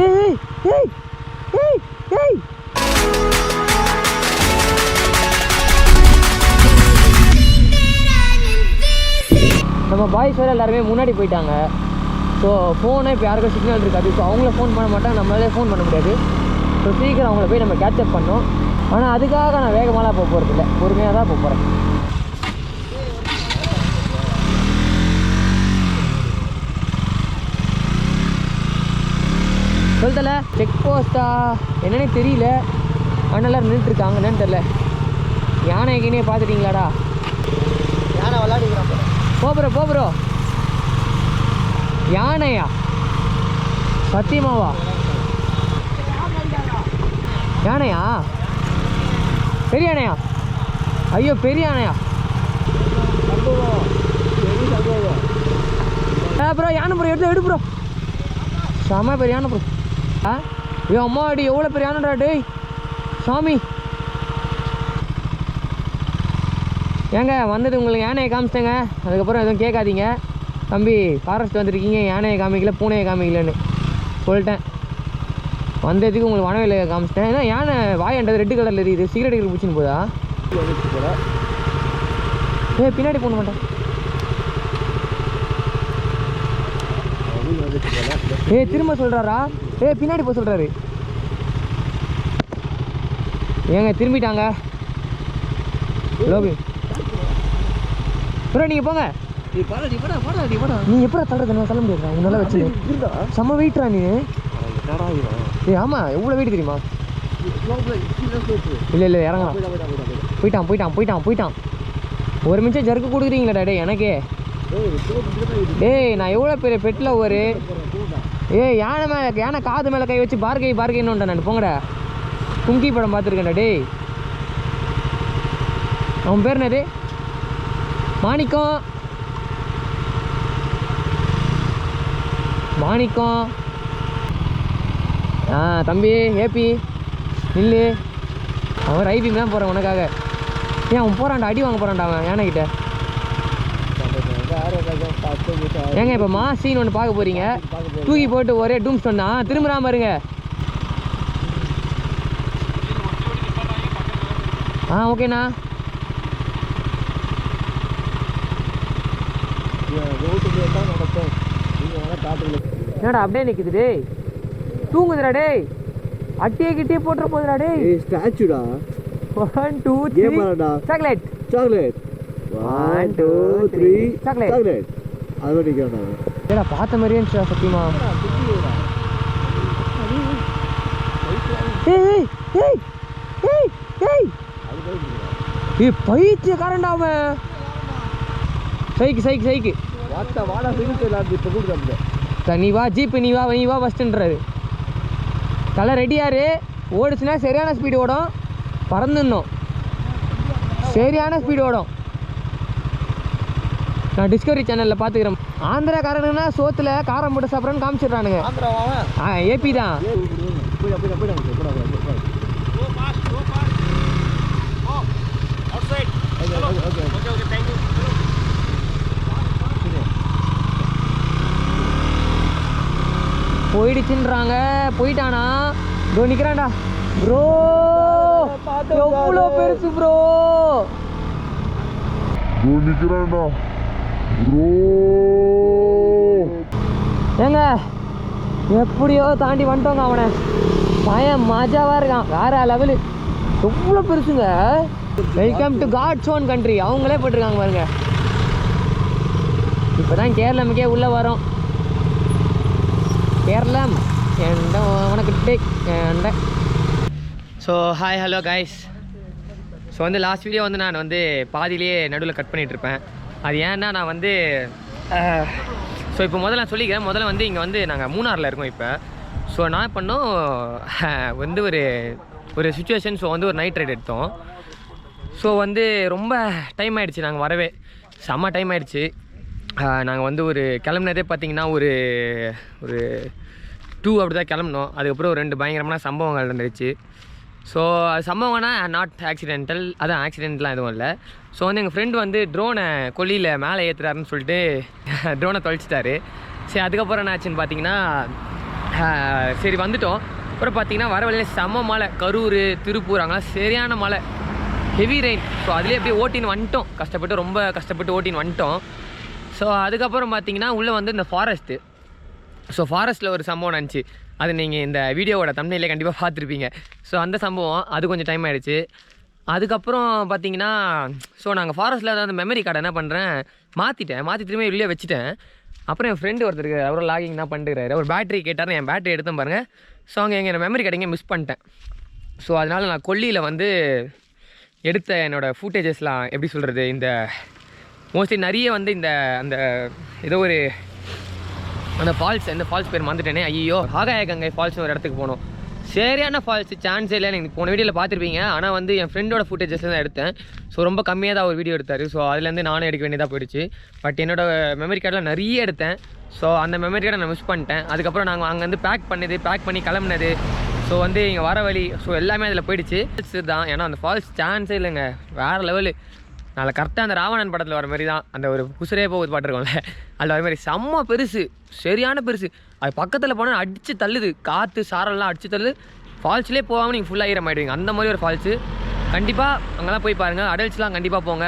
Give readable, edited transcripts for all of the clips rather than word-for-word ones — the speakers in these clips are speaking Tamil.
ஏய் ஏய் ஏய் ஏய் நம்ம பாய்ஸ் வேறு எல்லாருமே முன்னாடி போயிட்டாங்க. ஸோ ஃபோனை இப்போ யாருக்கும் சிக்னல் இருக்காது. ஸோ அவங்கள ஃபோன் பண்ண மாட்டாங்க, நம்மளாலே ஃபோன் பண்ண முடியாது. ஸோ சீக்கிரம் அவங்கள போய் நம்ம கேட்சப் பண்ணோம். ஆனால் அதுக்காக நான் வேகமாலாம் போக போகிறது இல்லை, பொறுமையாக தான் போக போகிறேன். சொல்லிட்டல செக் போஸ்ட்டா என்னன்னே தெரியல. அதனால நின்றுட்டுருக்காங்க, என்னன்னு தெரில. யானை எங்கேனே பார்த்துட்டிங்களாடா? யானை விளாடிக்கிறான் போப்ரோ. யானையா? சத்தியமாவா? யானையா? பெரிய யானையா? ஐயோ பெரிய யானையா? ப்ரோ யானை ப்ரோ எடு ப்ரோ. செம பெரிய யானை ப்ரோ. ஐயோ அம்மா அடி எவ்வளோ பெரிய யானைடா டேய் சாமி. ஏங்க வந்தது உங்களுக்கு யானையை காமிச்சிட்டேங்க, அதுக்கப்புறம் எதுவும் கேட்காதீங்க. தம்பி ஃபாரஸ்ட் வந்துருக்கீங்க, யானையை காமிக்கல பூனையை காமிக்கலன்னு சொல்லிட்டேன். வந்ததுக்கு உங்களுக்கு வனவில காமிச்சிட்டேன். ஏன்னா யானை வாயன்றது ரெட்டு கலரில் இருக்குது, சிகரெட் எடுக்க பிடிச்சின்னு போதா? பின்னாடி போன மாட்டேன். திரும்ப சொல்கிறாரா? பின்னாடி போக சொல்கிறாரு. ஏங்க திரும்பிட்டாங்க. லோபி ப்ரோ நீங்கள் போங்க. நீ எப்படா தள்ளுறது? நான் சொல்ல முடியாது, உன்னால வச்சு செம்ம வெயிட்ரா நீ. ஆமாம் எவ்வளோ வெயிட் தெரியுமா? இல்லை இறங்கலாம். போயிட்டான். ஒரு நிமிஷம் ஜர்க்கு கொடுக்குறீங்களா டே எனக்கே? நான் எவ்வளோ பெரிய பெட்டில் ஒரு யானை காது மேலே கை வச்சு பார்கைன்னு நான் போங்கடா. குங்கி படம் பார்த்துருக்கேன்டா டே. அவன் பேர் என்னது? மாணிக்கம். தம்பி ஏபி நில்லு. அவன் ரைபிங் தான் போகிறான் உனக்காக. அவன் போகிறான்டா, அடி வாங்க போகிறான்டா அவன் யானைக்கிட்ட. ஏங்க இப்போ சீன் ஒன்று பார்க்க போகிறீங்க, தூக்கி போட்டு ஒரே டூம் ஸ்டோன் தான். திரும்புறாம இருங்க. ஓகேண்ணா. என்னடா அப்படியே நிற்குது டேய்? தூங்குதுடா டேய். அட்டியே கிட்டே போட்டுற போதுடா டேய். ஸ்டாச்சுடா. 1 2 3 சாக்லேட் 1 2 3 சாக்லேட். அது நிற்கிறா. ஏடா பார்த்த மாதிரியே இருந்துச்சா சத்தியமா? பைத்தியக்காரன்டா அவன். சைக்கு நீ வா ஜீப்பு, நீ வா ஃபஸ்ட்டுன்றாரு. தலை ரெடியாரு. ஓடுச்சுன்னா சரியான ஸ்பீடு ஓடும், பறந்துடணும். சரியான ஸ்பீடு ஓடும். நான் டிஸ்கவரி சேனலில் பார்த்துக்கிறேன். ஆந்திராக்காரனுன்னா சோத்தில் காரம் போட்டு சாப்பிட்றேன்னு காமிச்சிடுறானுங்க. ஏபி தான். போயிடுச்சுன்றாங்க. போயிட்டானா? இதோ நிற்கிறான்டா ப்ரோ. எவ்வளோ பெருசு ப்ரோ. ஏங்க எப்படியோ தாண்டி வந்துட்டோங்க அவனை. பையன் மஜாவாக இருக்கான், வேற லெவலு. எவ்வளோ பெருசுங்க. Welcome to God's own country. அவங்களே போட்டிருக்காங்க பாருங்க. இப்போ தான் கேரளமுக்கே உள்ளே வரோம். கேரளம் உனக்கு take. So hi hello guys. So வந்து லாஸ்ட் வீடியோ வந்து நான் வந்து பாதியிலேயே நடுவில் கட் பண்ணிகிட்ருப்பேன். அது ஏன்னா நான் வந்து ஸோ இப்போ முதல்ல நான் சொல்லிக்கிறேன். முதல்ல வந்து இங்கே வந்து நாங்கள் மூணாரில் இருக்கோம் இப்போ. ஸோ நான் பண்ணோம் வந்து ஒரு சுச்சுவேஷன். ஸோ வந்து ஒரு நைட் ரைட் எடுத்தோம். ஸோ வந்து ரொம்ப டைம் ஆகிடுச்சு, நாங்கள் வரவே செம்ம டைம் ஆகிடுச்சு. நாங்கள் வந்து ஒரு கிளம்புனதே பார்த்திங்கன்னா ஒரு 2 அப்படி தான் கிளம்புனோம். அதுக்கப்புறம் ஒரு 2 பயங்கரமான சம்பவங்கள் நடந்துச்சு. ஸோ அது சம்பவம்னா நாட் ஆக்சிடென்டல், அதான் ஆக்சிடென்ட்லாம் எதுவும் இல்லை. ஸோ வந்து எங்கள் ஃப்ரெண்டு வந்து ட்ரோனை கொல்லியில் மேலே ஏற்றுறாருன்னு சொல்லிட்டு ட்ரோனை தொலைச்சிட்டாரு. சரி அதுக்கப்புறம் என்ன ஆச்சுன்னு பார்த்தீங்கன்னா சரி வந்துட்டோம். அப்புறம் பார்த்தீங்கன்னா வர வழியில் செம்ம மழை, கரூர் திருப்பூர் அங்கெல்லாம் சரியான மழை, ஹெவி ரெயின். ஸோ அதுலேயே அப்படியே ஓட்டின்னு வந்துட்டோம், கஷ்டப்பட்டு ரொம்ப கஷ்டப்பட்டு ஓட்டின்னு வந்துட்டோம். ஸோ அதுக்கப்புறம் பார்த்தீங்கன்னா உள்ளே வந்து இந்த ஃபாரஸ்ட்டு. ஸோ ஃபாரஸ்ட்டில் ஒரு சம்பவம் நடந்துச்சு, அது நீங்கள் இந்த வீடியோவோட தம்ப்நெயிலே கண்டிப்பாக பார்த்துருப்பீங்க. ஸோ அந்த சம்பவம் அது கொஞ்சம் டைம் ஆகிடுச்சு. அதுக்கப்புறம் பார்த்தீங்கன்னா ஸோ நாங்கள் ஃபாரஸ்ட்டில் அந்த மெமரி கார்டை என்ன பண்ணுறேன் மாற்றி திரும்பி உள்ளே வச்சுட்டேன். அப்புறம் என் ஃப்ரெண்டு ஒருத்தருக்கு அவரும் லாகிங் தான் பண்ணிட்டுருக்காரு, ஒரு பேட்டரி கேட்டார், என் பேட்டரி எடுத்தேன் பாருங்கள். ஸோ அங்கே எங்கள் மெமரி கார்டு மிஸ் பண்ணிட்டேன். ஸோ அதனால் நான் கொல்லியில் வந்து எடுத்த என்னோடய ஃபுட்டேஜஸ்லாம் எப்படி சொல்கிறது, இந்த மோஸ்ட்லி நிறைய வந்து இந்த அந்த ஏதோ ஒரு அந்த ஃபால்ஸ், எந்த ஃபால்ஸ் பேர் மறந்துட்டேனே, ஐயோ ஆகாய கங்கை ஃபால்ஸ்னு ஒரு இடத்துக்கு போனோம். சரியான ஃபால்ஸ், சான்ஸே இல்லை. நீங்கள் போன வீடியோவில் பார்த்துருப்பீங்க. ஆனால் வந்து என் ஃப்ரெண்டோட ஃபுட்டேஜஸ் தான் எடுத்தேன். ஸோ ரொம்ப கம்மியாக தான் ஒரு வீடியோ எடுத்தார். ஸோ அதுலேருந்து நானும் எடுக்க வேண்டியதாக போயிடுச்சு. பட் என்னோடய மெமரி கார்டில் நிறைய எடுத்தேன். ஸோ அந்த மெமரி கார்டை நான் மிஸ் பண்ணிட்டேன். அதுக்கப்புறம் நாங்கள் அங்கே வந்து பேக் பண்ணி கிளம்புனது, ஸோ வந்து இங்கே வர வழி, ஸோ எல்லாமே அதில் போயிடுச்சு தான். ஏன்னா அந்த ஃபால்ஸ் சான்ஸே இல்லைங்க, வேறு லெவலு. நாங்கள் கரெக்டாக அந்த ராவணன் படத்தில் வர மாதிரி தான், அந்த ஒரு குசரே போகுது பாட்டுருக்கோம்ல, அதில் வர மாதிரி செம்ம பெருசு, சரியான பெருசு. அது பக்கத்தில் போனால் அடித்து தள்ளுது, காற்று சாரெல்லாம் அடித்து தள்ளுது. ஃபால்ஸ்லேயே போகாமல் நீங்கள் ஃபுல்லாக ஈரமாயிடுவீங்க, அந்த மாதிரி ஒரு ஃபால்ஸு. கண்டிப்பாக அங்கெல்லாம் போய் பாருங்கள். அடல்ட்ஸ்லாம் கண்டிப்பாக போங்க,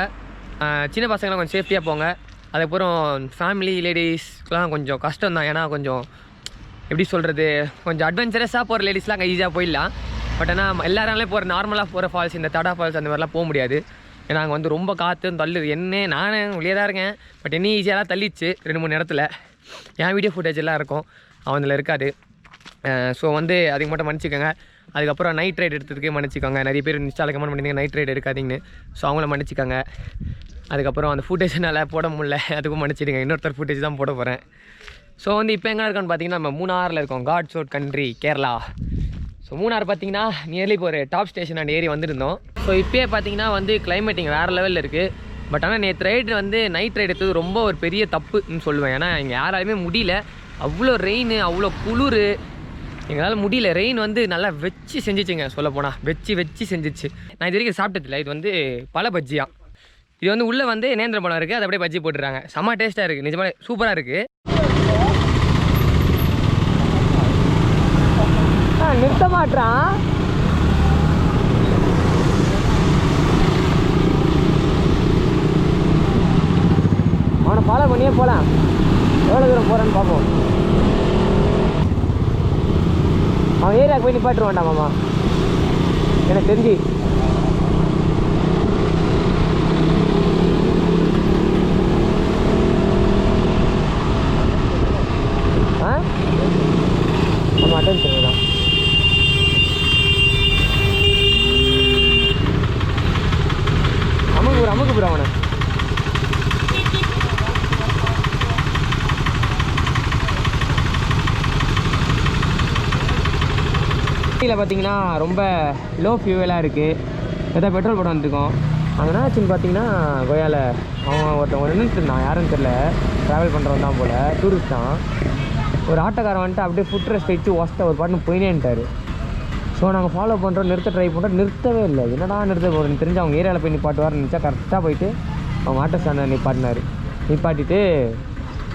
சின்ன பசங்களாம் கொஞ்சம் சேஃப்டியாக போங்க. அதுக்கப்புறம் ஃபேமிலி லேடிஸ்க்கெலாம் கொஞ்சம் கஷ்டம் தான், ஏன்னா கொஞ்சம் எப்படி சொல்கிறது, கொஞ்சம் அட்வென்ச்சரஸாக போகிற லேடிஸ்லாம் அங்கே ஈஸியாக போயிடலாம். பட் ஆனால் எல்லாராலே போகிற நார்மலாக போகிற ஃபால்ஸ், இந்த தடா ஃபால்ஸ் அந்த மாதிரிலாம் போக முடியாது. ஏன்னா அங்கே வந்து ரொம்ப காற்று தள்ளுது. நானே உள்ளே தான் இருக்கேன், பட் என்ன ஈஸியாக தான் தள்ளிச்சு 2-3 இடத்துல. என் வீடியோ ஃபுட்டேஜ் எல்லாம் இருக்கும், அவனில் இருக்காது. ஸோ வந்து அதுக்கு மட்டும் மன்னிச்சிக்கோங்க. அதுக்கப்புறம் நைட் ரைட் எடுத்ததுக்கே மன்னிச்சிக்கோங்க. நிறைய பேர் இன்ஸ்டாவில் கமெண்ட் பண்ணியிருந்தீங்க நைட் ரைட் எடுக்காதீங்கன்னு. ஸோ அவங்கள மன்னிச்சிக்கோங்க. அதுக்கப்புறம் அந்த ஃபுட்டேஜ் என்னால் போட முடியல, அதுக்கும் மன்னிச்சிடுங்க. இன்னொருத்தர் ஃபுட்டேஜ் தான் போட போகிறேன். ஸோ வந்து இப்போ எங்கே இருக்கோன்னு பார்த்தீங்கன்னா நம்ம மூணாரில் இருக்கோம், god's own country, Kerala. So Munnar பார்த்தீங்கன்னா நியர்லி இப்போ ஒரு டாப் ஸ்டேஷன் அண்ட் ஏறி வந்துருந்தோம். ஸோ இப்போயே பார்த்தீங்கன்னா வந்து கிளைமேட்டிங் வேறு லெவலில் இருக்குது. பட் ஆனால் நேற்று ரைடு வந்து நைட் ரைடு எடுத்தது ரொம்ப ஒரு பெரிய தப்புன்னு சொல்லுவேன். ஏன்னா இங்கே யாராலுமே முடியல, அவ்வளோ ரெயின், அவ்வளோ குளிர், எங்களால் முடியல. ரெயின் வந்து நல்லா வச்சு செஞ்சிச்சுங்க, சொல்ல போனால் வச்சு செஞ்சிச்சு. நான் இது வரைக்கும் சாப்பிட்டதில்ல. இது வந்து பல பஜ்ஜியா, இது வந்து உள்ளே வந்து நேந்திர பழம் இருக்குது, அதை அப்படியே பஜ்ஜி போட்டுறாங்க. செம்ம டேஸ்ட்டாக இருக்குது, நிஜமாக சூப்பராக இருக்குது. நிறுத்த மாட்டான், அவனை ஃபாலோ பண்ணியே போகலாம். எவ்வளோ தூரம் போகிறான்னு பார்ப்போம். அவன் ஏரியாவுக்கு போய் நிப்பாட்டுருவான்டா மாமா, எனக்கு தெரிஞ்சு. நம்ம அட்டென்ஷன் தான். அமுக்கு புற அவனை. பார்த்தீங்கன்னா ரொம்ப லோ ஃபியூவலாக இருக்குது. எதாவது பெட்ரோல் போட வந்துருக்கோம். அங்கே என்ன ஆச்சுன்னு பார்த்தீங்கன்னா கோயாவில் அவன் ஒருத்தவங்க நின்றுட்டு இருந்தான், யாருன்னு தெரில, ட்ராவல் பண்ணுறவன் தான் போல், டூரிஸ்ட் தான். ஒரு ஆட்டோக்காரன் வந்துட்டு அப்படியே ஃபுட் ரெஸ்ட் வச்சு ஒஸ்ட்டை ஒரு பாட்டுன்னு போயினேன்ட்டார். ஸோ நாங்கள் ஃபாலோ பண்ணுறோம், நிறுத்த ட்ரை பண்ணுறோம், நிறுத்தவே இல்லை. என்னடா நிறுத்த போகிறேன்னு தெரிஞ்சு அவங்க ஏரியாவில் போய் நிப்பாட்டுவார்னு நினச்சா கரெக்டாக போயிட்டு அவங்க ஆட்டோ ஸ்டாண்டை நிப்பாட்டிட்டு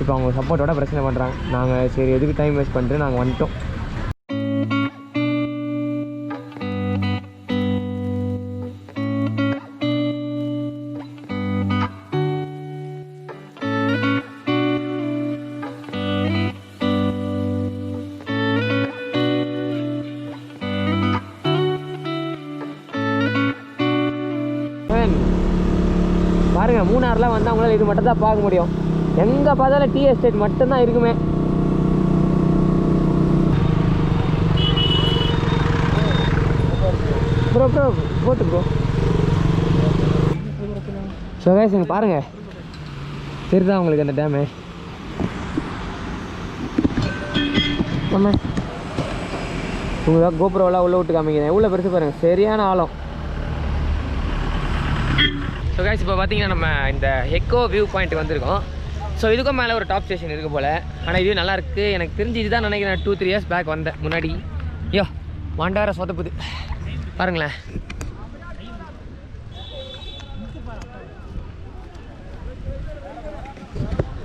இப்போ அவங்க சப்போர்ட்டோட பிரச்சனை பண்ணுறாங்க. நாங்கள் சரி எதுக்கு டைம் வேஸ்ட் பண்ணிட்டு நாங்கள் வந்துட்டோம். பாருங்கள், மூணார்லாம் வந்து அவங்களால இது மட்டும் தான் பார்க்க முடியும். எங்கே பார்த்தாலும் டீ எஸ்டேட் மட்டும்தான் இருக்குமே. ப்ரோ போட்டு ப்ரோ. ஸோ கைஸ் இங்கே பாருங்கள், தெரியுதா உங்களுக்கு அந்த டேமு? ஆமாம், உங்களுக்கு கோபுரம்லாம் உள்ளே விட்டு காமிக்கிறேன், எவ்வளோ பெருசு பாருங்கள், சரியான ஆழம். ஸோ கைஸ் இப்போ பார்த்தீங்கன்னா நம்ம இந்த எக்கோ வியூ பாயிண்ட்டுக்கு வந்திருக்கோம். ஸோ இதுக்கும் மேலே ஒரு டாப் ஸ்டேஷன் இருக்குது போல். ஆனால் இது நல்லாயிருக்கு, எனக்கு தெரிஞ்சு இதுதான் நினைக்கிறேன். 2-3 இயர்ஸ் பேக் வந்தேன் முன்னாடி. ஐயோ மாண்டார சொதப்புது பாருங்களேன்.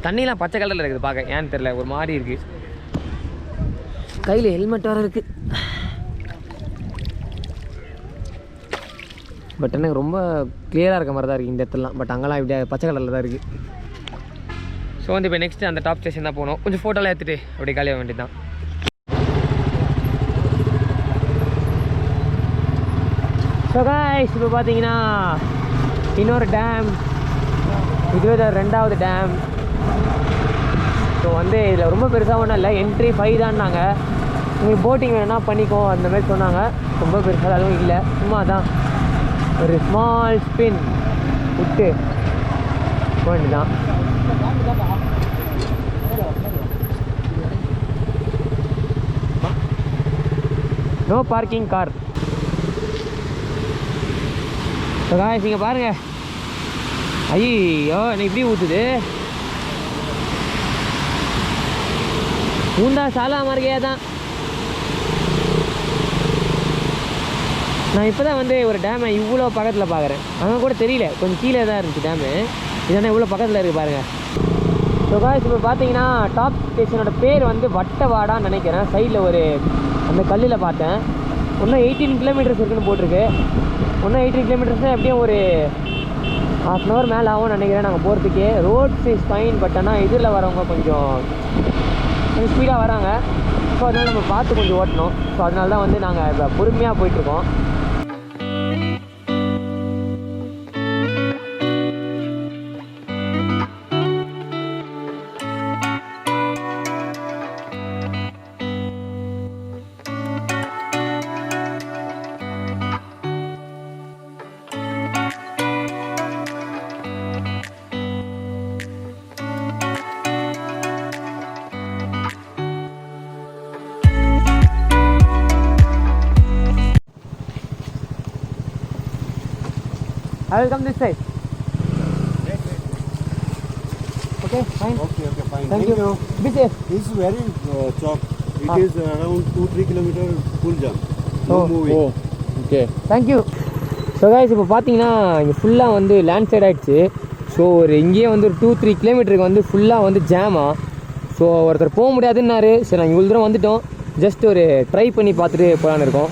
தண்ணிலாம் பச்சை கலரில் இருக்குது பார்க்க, ஏன்னு தெரில, ஒரு மாதிரி இருக்குது. கையில் ஹெல்மெட் வேறு இருக்குது. பட் எனக்கு ரொம்ப கிளியராக இருக்க மாதிரி தான் இருக்குது இந்த இடத்துலலாம். பட் அங்கெல்லாம் இப்படியே பச்சை கலரில் தான் இருக்குது. ஸோ வந்து இப்போ நெக்ஸ்ட்டு அந்த டாப் ஸ்டேஷன் தான் போகணும். கொஞ்சம் ஃபோட்டோலாம் எடுத்துகிட்டு அப்படியே காலியாக வேண்டியது தான். ஸோ காய்ஸ் இப்போ பார்த்தீங்கன்னா இன்னொரு டேம், இதுவே தான் 2வது டேம். ஸோ வந்து இதில் ரொம்ப பெருசாக ஒன்றும் இல்லை, என்ட்ரி 5 தான்னாங்க. நீங்கள் போட்டிங் வேணுன்னா பண்ணிக்கோ அந்த மாதிரி சொன்னாங்க. ரொம்ப பெருசாக அதுவும் இல்லை, சும்மா தான் ஒரு ஸ்மால் ஸ்பின் விட்டு போயிட்டு தான். No parking car. காய்ஸ் இங்கே பாருங்கள், ஐயோ எனக்கு இப்படி ஊற்றுது. ஊண்டா சாலா மாதிரியே தான். நான் இப்போ தான் வந்து ஒரு டேமை இவ்வளோ பக்கத்தில் பார்க்குறேன். அங்கே கூட தெரியல, கொஞ்சம் கீழே தான் இருந்துச்சு டேமு. இதனால் இவ்வளோ பக்கத்தில் இருக்குது பாருங்கள். ஸோ காய்ஸ் இப்போ பார்த்தீங்கன்னா டாப் ஸ்டேஷனோட பேர் வந்து வட்டவாடான்னு நினைக்கிறேன். சைடில் ஒரு அந்த கல்லில் பார்த்தேன். இன்னும் 18 கிலோமீட்டர்ஸ் இருக்குன்னு போட்டிருக்கு. இன்னும் 18 கிலோமீட்டர்ஸ் எப்படியும் ஒரு ½ hour மேலே ஆகும்னு நினைக்கிறேன் நாங்கள் போகிறதுக்கே. ரோட்ஸ் இஸ் ஃபைன், பட் ஆனால் இதில் வரவங்க கொஞ்சம் ஸ்பீடாக வராங்க. ஸோ அதனால் நம்ம பார்த்து கொஞ்சம் ஓட்டணும். ஸோ அதனால தான் வந்து நாங்கள் இப்போ பொறுமையாக போயிட்டுருக்கோம். I will come this side. Okay, fine. Okay, fine. Thank you. Be safe. This is very chalk. It is around 2-3 km full jump. No moving. Oh, okay. Thank you. So guys, இப்போ பார்த்தீங்கன்னா இங்கே ஃபுல்லாக வந்து லேண்ட் சைட் ஆகிடுச்சு. ஸோ ஒரு இங்கேயே வந்து ஒரு 2-3 கிலோமீட்டருக்கு வந்து ஃபுல்லாக வந்து ஜாமா. ஸோ ஒருத்தர் போக முடியாதுன்னாரு. சரி நாங்கள் இவ்வளோ தூரம் வந்துவிட்டோம். ஜஸ்ட் ஒரு ட்ரை பண்ணி பார்த்துட்டு போகலான்னு இருக்கோம்.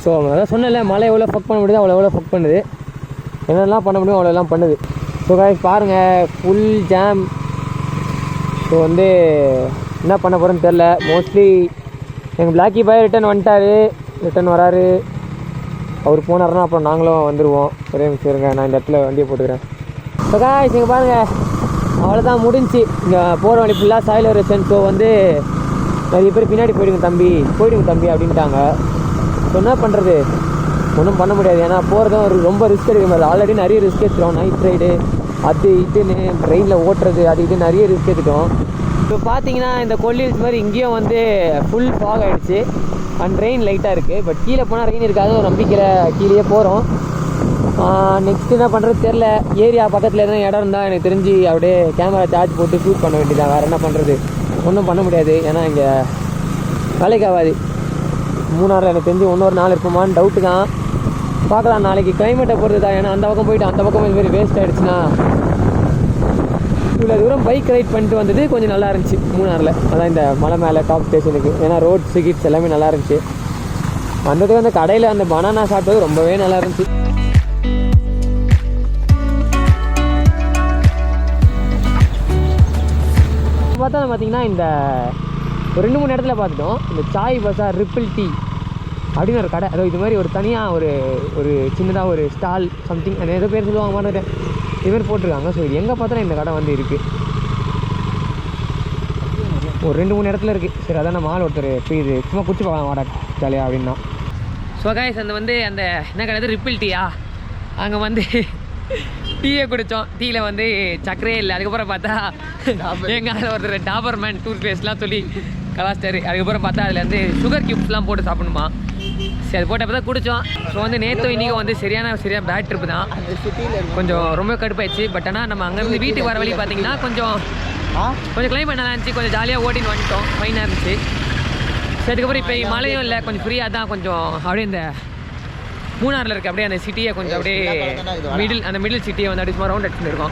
ஸோ அதான் சொன்னல, மழை எவ்வளோ ஃபக் பண்ண முடியுதோ அவ்வளோ எவ்வளோ ஃபக் பண்ணுது. என்னெல்லாம் பண்ண முடியும் அவ்வளோலாம் பண்ணுது. ஸோ காய்ஸ் பாருங்கள், ஃபுல் ஜாம். ஸோ வந்து என்ன பண்ண போகிறேன்னு தெரில. மோஸ்ட்லி எங்கள் பிளாக்கி பாய் ரிட்டன் வராரு. அவர் போனார்னா அப்புறம் நாங்களும் வந்துடுவோம். ஒரே நிமிஷம் இருங்க, நான் இந்த இடத்துல வண்டியை போட்டுக்கிறேன். ஸோ காய்ஸ் இங்கே பாருங்கள், அவ்வளோதான் முடிஞ்சு. இங்கே போகிற வழி ஃபுல்லாக சாயில் எரோஷன். ஸோ வந்து நிறைய பேர் பின்னாடி போயிடுங்க தம்பி அப்படின்ட்டாங்க. ஸோ என்ன பண்ணுறது, ஒன்றும் பண்ண முடியாது. ஏன்னா போகிறதும் ரொம்ப ரிஸ்க் எடுக்க மாதிரி. ஆல்ரெடி நிறைய ரிஸ்க் எடுத்துட்டோம். நைட் ரைடு அது இதுன்னு ட்ரெயினில் ஓட்டுறது அது இது நிறைய ரிஸ்க் எடுத்துட்டோம். இப்போ பார்த்தீங்கன்னா இந்த கொல்லிஸ் மாதிரி இங்கேயும் வந்து ஃபுல் ஃபாக் ஆகிடுச்சு. அண்ட் ரெயின் லைட்டாக இருக்குது. பட் கீழே போனால் ரெயின் இருக்காது ஒரு நம்பிக்கையில் கீழே போகிறோம். நெக்ஸ்ட் என்ன பண்ணுறது தெரில. ஏரியா பக்கத்தில் எதுவும் இடம் இருந்தால் எனக்கு தெரிஞ்சு அப்படியே கேமரா சார்ஜ் போட்டு ஷூட் பண்ண வேண்டியதான். வேறு என்ன பண்ணுறது, ஒன்றும் பண்ண முடியாது. ஏன்னா இங்கே வேலைக்கு ஆகாது. மூணாரில் எனக்கு தெரிஞ்சு இன்னொரு நாள் இருக்குமான்னு டவுட்டு தான். பார்க்கலாம், நாளைக்கு கிளைமேட்டை பொறுத்து தான். ஏன்னா அந்த பக்கம் போயிட்டு அந்த பக்கம் இது மாதிரி வேஸ்ட் ஆகிடுச்சுன்னா. இவ்வளோ தூரம் பைக் ரைட் பண்ணிட்டு வந்தது கொஞ்சம் நல்லா இருந்துச்சு மூணாரில். அதான் இந்த மலை மேலே டாப் ஸ்டேஷனுக்கு. ஏன்னா ரோட்ஸ் கிட்ஸ் எல்லாமே நல்லா இருந்துச்சு. வந்ததுக்கு அந்த கடையில் அந்த பனானா சாப்பிட்டது ரொம்பவே நல்லா இருந்துச்சு. பார்த்தா பார்த்தீங்கன்னா இந்த ஒரு 2-3 இடத்துல பார்த்துட்டோம். இந்த சாய் பசார் ரிப்பிள் டீ அப்படின்னு ஒரு கடை. அதோ இது மாதிரி ஒரு தனியாக ஒரு சின்னதாக ஒரு ஸ்டால் சம்திங் அது ஏதோ பேர் சொல்லுவாங்க மறந்துட்டேன். இது மாதிரி போட்டிருக்காங்க. ஸோ இது எங்கே பார்த்தாலும் இந்த கடை வந்து இருக்குது. ஒரு 2-3 இடத்துல இருக்குது. சரி அதான் நம்ம ஆள் ஒருத்தர் இப்போ இது சும்மா குடிச்சு பார்க்கலாம் வாடா ஜாலியாக அப்படின்னா. ஸோ காய்ஸ் அந்த வந்து அந்த என்ன கடை ரிப்பிள் டீயா, அங்கே வந்து டீயை குடித்தோம். டீயில் வந்து சக்கரே இல்லை. அதுக்கப்புறம் பார்த்தா எங்கள் ஒருத்தர் டாபர்மேன் டூத் பேஸ்ட்லாம் சொல்லி கலாஸ்டர். அதுக்கப்புறம் பார்த்தா அதில் வந்து சுகர் கியூப்ஸ்லாம் போட்டு சாப்பிடணுமா. சரி அது போட்டப்போ தான் குடித்தோம். ஸோ வந்து நேற்று இன்றைக்கும் வந்து சரியான பேட் ட்ரிப்பு தான். கொஞ்சம் ரொம்ப கடுப்பாயிடுச்சு. பட் ஆனால் நம்ம அங்கேருந்து வீட்டுக்கு வர வழி பார்த்தீங்கன்னா கொஞ்சம் கிளைமேட் நல்லா இருந்துச்சு. கொஞ்சம் ஜாலியாக ஓட்டின்னு வந்துட்டோம். ஃபைனாக இருந்துச்சு. சரி அதுக்கப்புறம் இப்போ மழையும் இல்லை, கொஞ்சம் ஃப்ரீயாக தான். கொஞ்சம் அப்படியே இந்த மூணாரில் இருக்குது அப்படியே அந்த சிட்டியை கொஞ்சம் அப்படியே மிடில் சிட்டியை வந்து அப்படி சும்மா ரவுண்ட் அடிச்சுட்டு இருக்கோம்.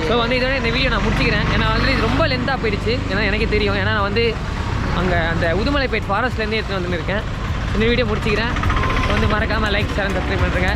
ஸோ வந்து இதோட இந்த வீடியோ நான் முடிச்சிக்கிறேன். ஏன்னா ஆல்ரெடி ரொம்ப லென்த்தாக போயிடுச்சு. ஏன்னா எனக்கே தெரியும். ஏன்னா நான் வந்து அங்கே அந்த உடுமலைப்பேட் ஃபாரஸ்ட்லேருந்து எடுத்துகிட்டு வந்துருக்கேன். இந்த வீடியோ முடிச்சிக்கிறேன். வந்து மறக்காமல் லைக் ஷேர் சப்ஸ்கிரைப் பண்ணுறேங்க.